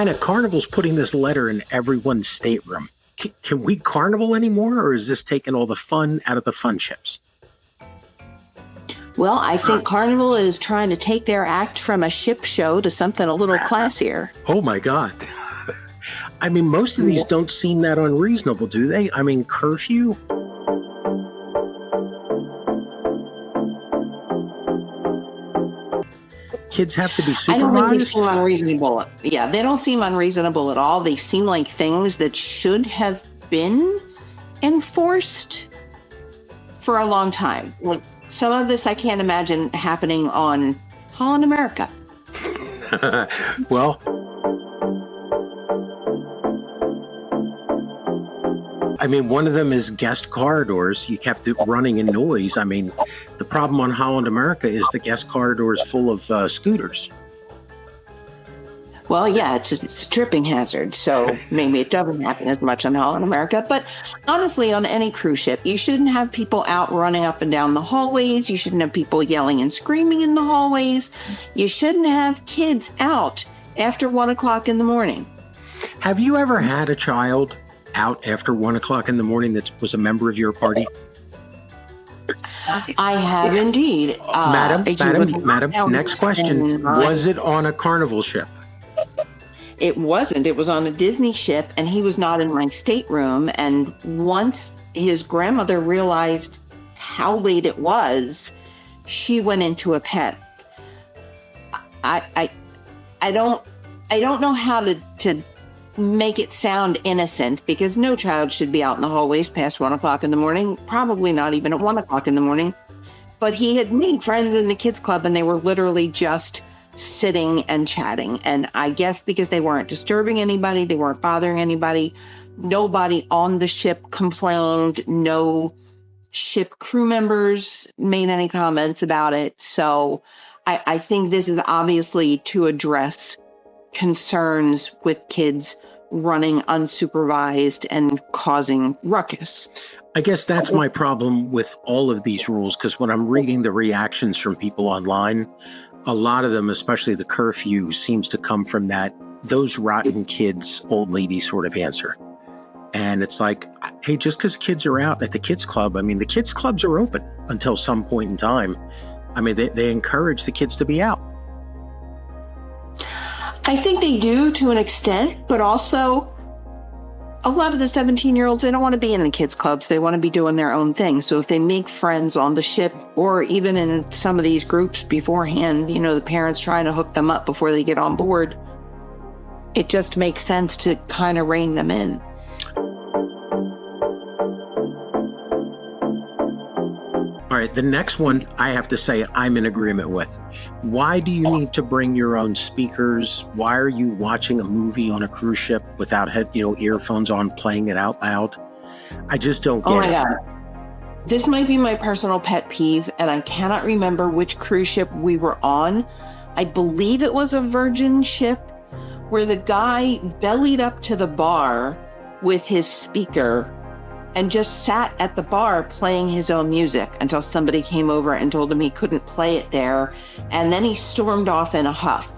Dinah, Carnival's putting this letter in everyone's stateroom. Can we Carnival anymore, or is this taking all the fun out of the fun ships? Well, I think Carnival is trying to take their act from a ship show to something a little classier. Oh my God. I mean, most of these don't seem that unreasonable, do they? I mean, Curfew? Kids have to be supervised? I don't think they seem unreasonable. Yeah, they don't seem unreasonable at all. They seem like things that should have been enforced for a long time. Like, some of this I can't imagine happening on Holland America. Well, I mean, one of them is guest corridors. You have to running in noise. I mean, the problem on Holland America is the guest corridor is full of scooters. Well, yeah, it's a tripping hazard, so maybe it doesn't happen as much on Holland America. But honestly, on any cruise ship, you shouldn't have people out running up and down the hallways. You shouldn't have people yelling and screaming in the hallways. You shouldn't have kids out after 1 o'clock in the morning. Have you ever had a child out after 1 o'clock in the morning that was a member of your party? I have indeed. Madam, next question. Was it on a Carnival ship? It wasn't. It was on a Disney ship, and he was not in my stateroom. And once his grandmother realized how late it was, she went into a panic. I don't know how to make it sound innocent, because no child should be out in the hallways past 1 o'clock in the morning, probably not even at 1 o'clock in the morning. But he had made friends in the kids club, and they were literally just sitting and chatting. And I guess because they weren't disturbing anybody, they weren't bothering anybody, nobody on the ship complained, no ship crew members made any comments about it. So I think this is obviously to address concerns with kids running unsupervised and causing ruckus. I guess that's my problem with all of these rules, because when I'm reading the reactions from people online, a lot of them, especially the curfew, seems to come from that "those rotten kids, old lady" sort of answer. And it's like, hey, just because kids are out at the kids club, I mean, the kids clubs are open until some point in time. I mean, they encourage the kids to be out. I think they do to an extent, but also a lot of the 17-year-olds, they don't want to be in the kids clubs. They want to be doing their own thing. So if they make friends on the ship, or even in some of these groups beforehand, you know, the parents trying to hook them up before they get on board, it just makes sense to kind of rein them in. All right, the next one I have to say I'm in agreement with. Why do you need to bring your own speakers? Why are you watching a movie on a cruise ship without earphones on, playing it out loud? I just don't get it. Oh my God. This might be my personal pet peeve, and I cannot remember which cruise ship we were on. I believe it was a Virgin ship, where the guy bellied up to the bar with his speaker and just sat at the bar playing his own music until somebody came over and told him he couldn't play it there. And then he stormed off in a huff.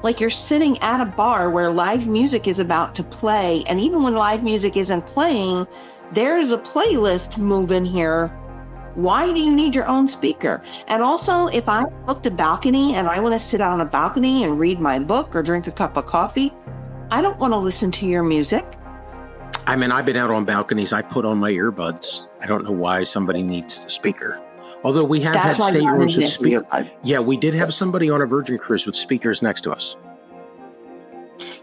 Like, you're sitting at a bar where live music is about to play. And even when live music isn't playing, there's a playlist moving here. Why do you need your own speaker? And also, if I booked a balcony and I want to sit on a balcony and read my book or drink a cup of coffee, I don't want to listen to your music. I mean, I've been out on balconies. I put on my earbuds. I don't know why somebody needs the speaker. Although we have had staterooms with speakers. Yeah, we did have somebody on a Virgin cruise with speakers next to us.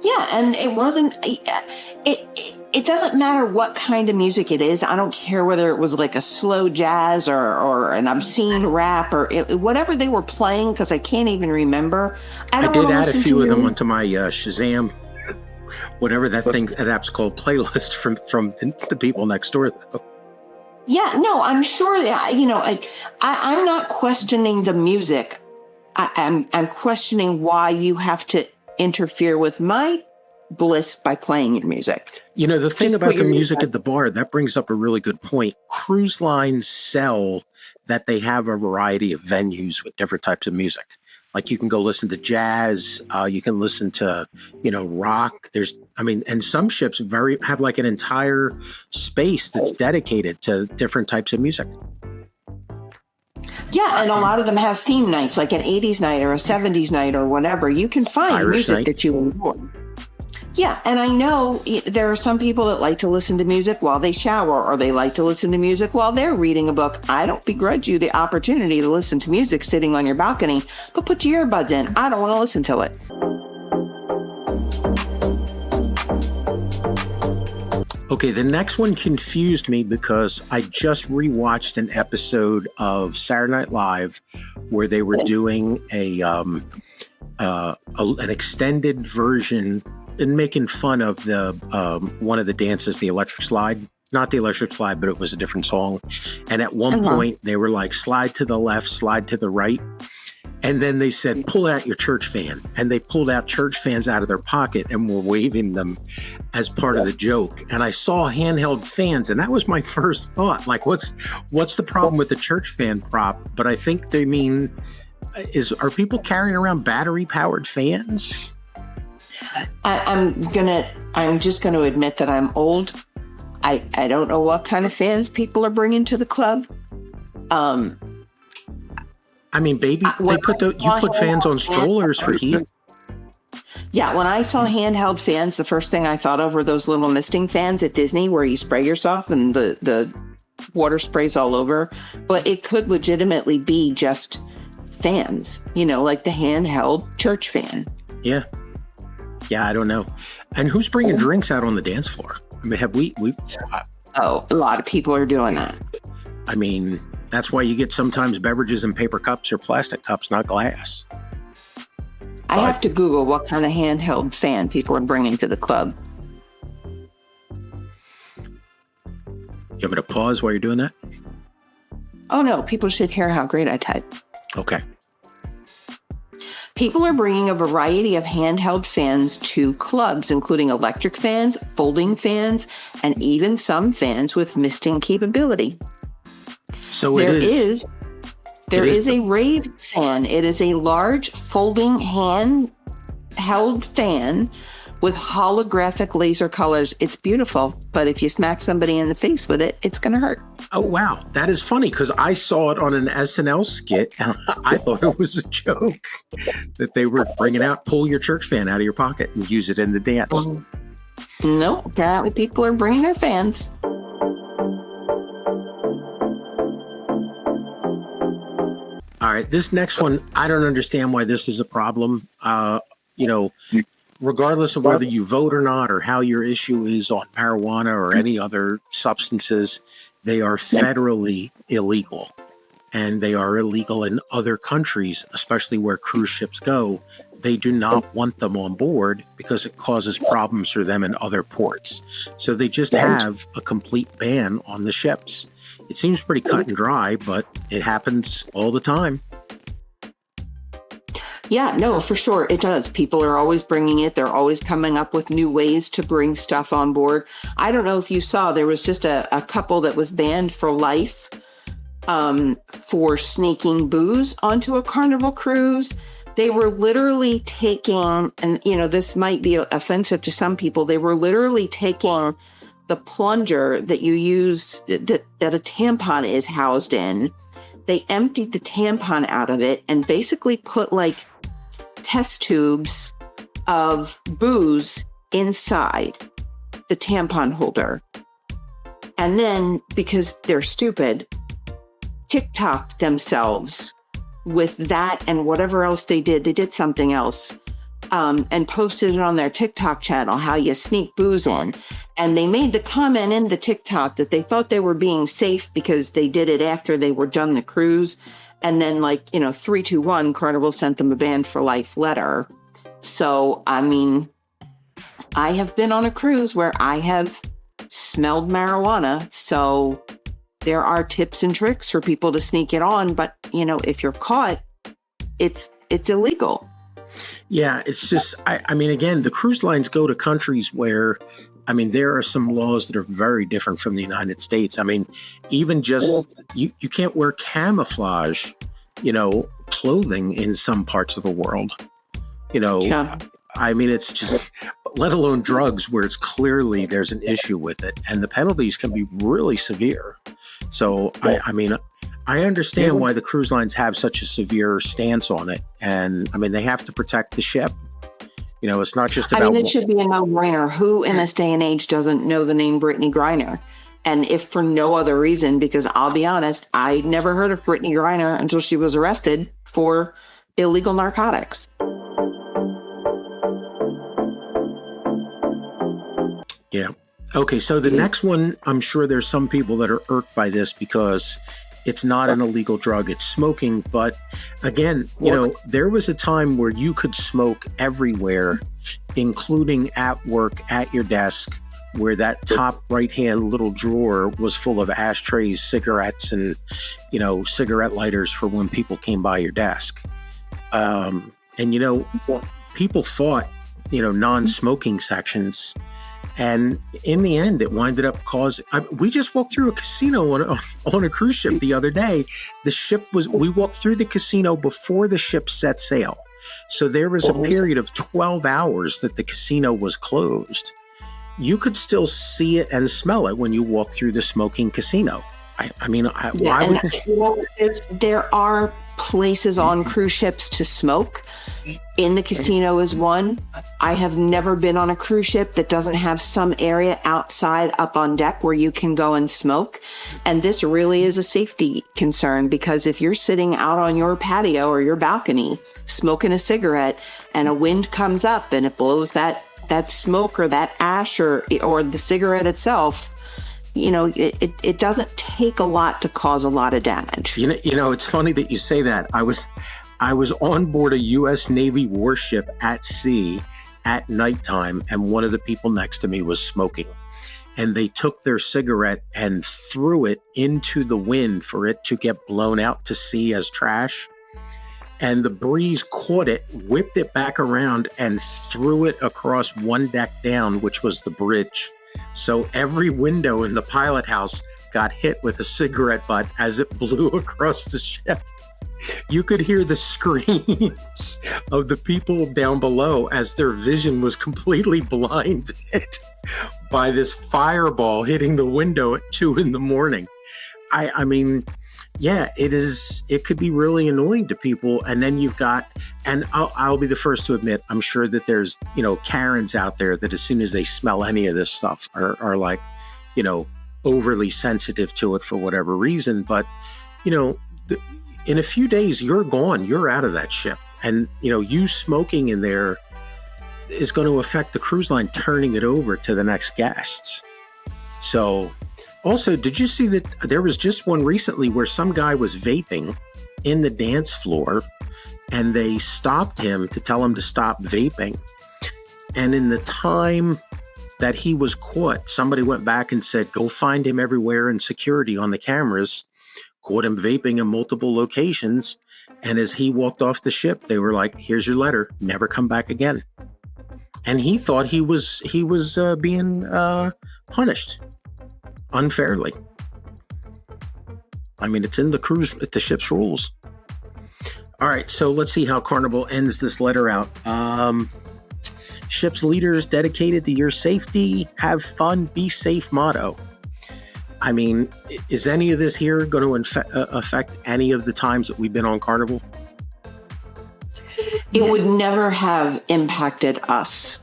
Yeah, and it wasn't. It doesn't matter what kind of music it is. I don't care whether it was like a slow jazz or an obscene rap or whatever they were playing, because I can't even remember. I did add a few of them onto my Shazam, whatever that app's called, playlist from the people next door, though. Yeah, no, I'm sure that, I'm not questioning the music. I'm questioning why you have to interfere with my bliss by playing your music. The thing about the music at the bar, that brings up a really good point. Cruise lines sell that they have a variety of venues with different types of music. Like you can go listen to jazz, you can listen to, rock. And some ships have like an entire space that's dedicated to different types of music. Yeah, and a lot of them have theme nights, like an 80s night or a 70s night or whatever. You can find Irish music night. that you enjoy. Yeah, and I know there are some people that like to listen to music while they shower, or they like to listen to music while they're reading a book. I don't begrudge you the opportunity to listen to music sitting on your balcony, but put your earbuds in. I don't want to listen to it. Okay, the next one confused me because I just rewatched an episode of Saturday Night Live where they were doing an extended version and making fun of the one of the dances, the electric slide. Not the electric slide, but it was a different song. And at one point, they were like, slide to the left, slide to the right. And then they said, pull out your church fan. And they pulled out church fans out of their pocket and were waving them as part of the joke. And I saw handheld fans, and that was my first thought. Like, what's the problem with the church fan prop? But I think they mean, are people carrying around battery-powered fans? I'm just gonna admit that I'm old. I don't know what kind of fans people are bringing to the club. Baby, you put fans on strollers for heat. Yeah, when I saw handheld fans, the first thing I thought of were those little misting fans at Disney where you spray yourself and the water sprays all over. But it could legitimately be just fans, like the handheld church fan. Yeah. Yeah, I don't know. And who's bringing drinks out on the dance floor? Have we? A lot of people are doing that. That's why you get sometimes beverages in paper cups or plastic cups, not glass. I have to Google what kind of handheld fan people are bringing to the club. You want me to pause while you're doing that? Oh, no. People should hear how great I type. Okay. People are bringing a variety of handheld fans to clubs, including electric fans, folding fans, and even some fans with misting capability. So there is a rave fan. It is a large folding handheld fan with holographic laser colors. It's beautiful, but if you smack somebody in the face with it, it's going to hurt. Oh, wow. That is funny because I saw it on an SNL skit and I thought it was a joke that they were bringing out, pull your church fan out of your pocket and use it in the dance. No, apparently people are bringing their fans. All right, this next one, I don't understand why this is a problem. Regardless of whether you vote or not or how your issue is on marijuana or any other substances, they are federally illegal. And they are illegal in other countries, especially where cruise ships go. They do not want them on board because it causes problems for them in other ports. So they just have a complete ban on the ships. It seems pretty cut and dry, but it happens all the time. Yeah, no, for sure. It does. People are always bringing it. They're always coming up with new ways to bring stuff on board. I don't know if you saw, there was just a couple that was banned for life for sneaking booze onto a Carnival cruise. They were literally taking, and this might be offensive to some people, they were literally taking the plunger that you use, that a tampon is housed in. They emptied the tampon out of it and basically put like test tubes of booze inside the tampon holder. And then, because they're stupid, TikToked themselves with that and whatever else they did something else, and posted it on their TikTok channel, how you sneak booze in. And they made the comment in the TikTok that they thought they were being safe because they did it after they were done the cruise. And then 3, 2, 1, Carnival sent them a ban for life letter. So, I have been on a cruise where I have smelled marijuana. So there are tips and tricks for people to sneak it on. But, if you're caught, it's illegal. Yeah, it's just, again, the cruise lines go to countries where, there are some laws that are very different from the United States. Even just, you can't wear camouflage, clothing in some parts of the world. You know, Yeah. I mean, it's just, let alone drugs where it's clearly there's an issue with it, and the penalties can be really severe. So, I mean, I understand why the cruise lines have such a severe stance on it. And I mean, they have to protect the ship. You know, it's not just about. I mean, it should be a no-brainer. Who in this day and age doesn't know the name Brittany Griner? And if for no other reason, because I'll be honest, I never heard of Brittany Griner until she was arrested for illegal narcotics. Yeah. Okay. So the next one, I'm sure there's some people that are irked by this because it's not an illegal drug. It's smoking. But again, you know, there was a time where you could smoke everywhere, including at work, at your desk, where that top right-hand little drawer was full of ashtrays, cigarettes, and, you know, cigarette lighters for when people came by your desk. And, you know, people fought, you know, non-smoking sections. And in the end, it winded up causing. We just walked through a casino on a cruise ship the other day. We walked through the casino before the ship set sail. So there was a period of 12 hours that the casino was closed. You could still see it and smell it when you walk through the smoking casino. Why would there are places on cruise ships to smoke. In the casino is one. I have never been on a cruise ship that doesn't have some area outside up on deck where you can go and smoke. And this really is a safety concern, because if you're sitting out on your patio or your balcony smoking a cigarette and a wind comes up and it blows that smoke or that ash or the cigarette itself, you know, it doesn't take a lot to cause a lot of damage. You know, it's funny that you say that. I was on board a U.S. Navy warship at sea at nighttime, and one of the people next to me was smoking. And they took their cigarette and threw it into the wind for it to get blown out to sea as trash. And the breeze caught it, whipped it back around, and threw it across one deck down, which was the bridge. So every window in the pilot house got hit with a cigarette butt as it blew across the ship. You could hear the screams of the people down below as their vision was completely blinded by this fireball hitting the window at 2 a.m. I mean, yeah, it could be really annoying to people. And then you've got, and I'll be the first to admit, I'm sure that there's, you know, Karens out there that as soon as they smell any of this stuff are like, you know, overly sensitive to it for whatever reason. But, you know, in a few days, you're gone, you're out of that ship. And, you know, you smoking in there is going to affect the cruise line turning it over to the next guests. So, also, did you see that there was just one recently where some guy was vaping in the dance floor and they stopped him to tell him to stop vaping? And in the time that he was caught, somebody went back and said, go find him everywhere in security on the cameras, caught him vaping in multiple locations. And as he walked off the ship, they were like, here's your letter, never come back again. And he thought he was being punished unfairly. I mean, it's in the ship's rules. All right, so let's see how Carnival ends this letter out. Ship's leaders dedicated to your safety, have fun, be safe motto. I mean, is any of this here going to affect any of the times that we've been on Carnival? It would never have impacted us,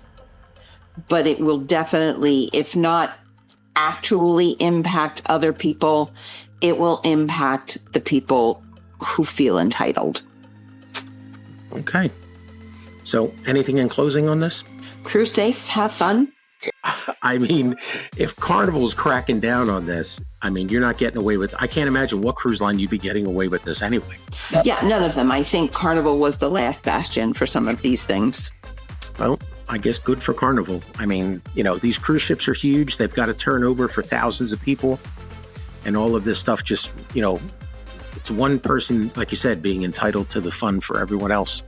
but it will definitely, if not actually impact other people, it will impact the people who feel entitled. Okay. So anything in closing on this? Cruise safe, have fun. I mean, if Carnival's cracking down on this, I mean, you're not getting away with, I can't imagine what cruise line you'd be getting away with this anyway. Yeah, none of them. I think Carnival was the last bastion for some of these things. Well, I guess good for Carnival. I mean, you know, these cruise ships are huge. They've got to turn over for thousands of people. And all of this stuff just, you know, it's one person, like you said, being entitled to the fun for everyone else.